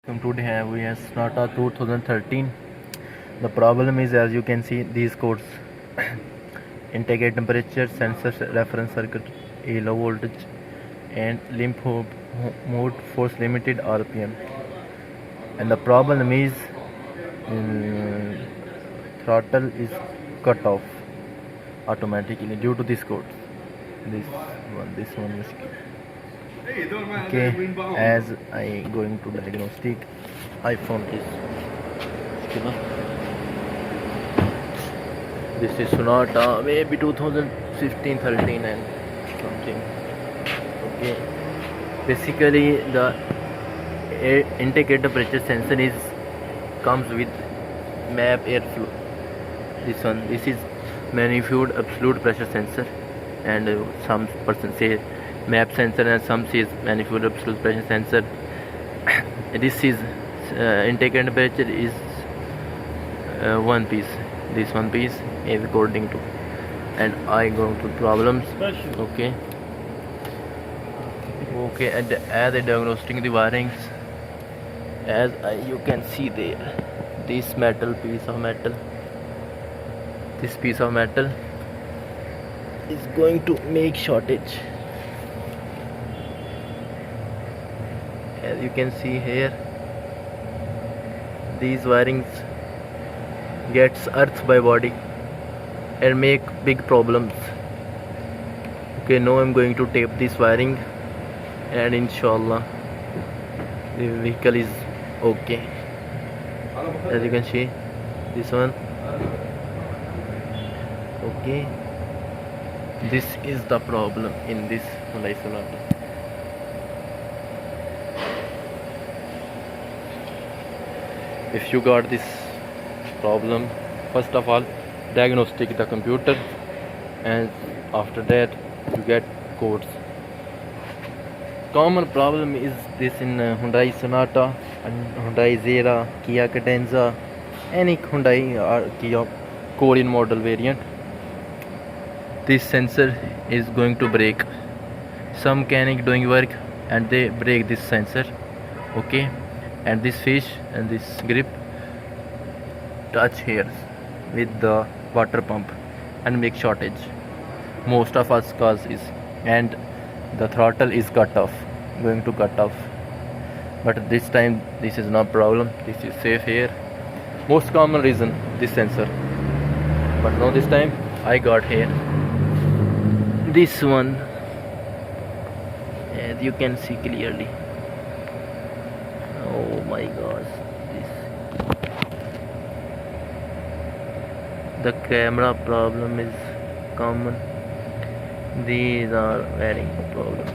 Today we have Sonata 2013. The problem is, as you can see, these codes integrate temperature sensor, reference circuit, a low voltage, and limp mode force limited RPM. And the problem is throttle is cut off automatically due to this code. This one is. Okay, as I going to diagnostic, I found this. This is Sonata, maybe 2015-13 and something. Okay, basically the indicator pressure sensor comes with map airflow. This is manifold absolute pressure sensor, and some person say map sensor and some says manifold absolute pressure sensor. This is indicator temperature is one piece. This one piece is according to, and I go to problems. Okay, and as I diagnosing the wirings, as you can see there, this piece of metal is going to make shortage. As you can see here, these wirings gets earth by body and make big problems. Okay, now I'm going to tape this wiring, and inshallah the vehicle is okay. As you can see, this one. Okay, this is the problem in this Hyundai Sonata. If you got this problem, first of all diagnostic the computer, and after that you get codes. Common problem is this in Hyundai Sonata and Hyundai Zera, Kia Cadenza, any Hyundai or Kia Korean model variant. This sensor is going to break. Some mechanic doing work and they break this sensor. Okay, and this fish and this grip touch here with the water pump and make shortage. Most of us cause is, and the throttle is going to cut off. But this time this is no problem. This is safe here. Most common reason this sensor. But now this time I got here this one, as you can see clearly. Oh my gosh, the camera problem is common. These are very problems.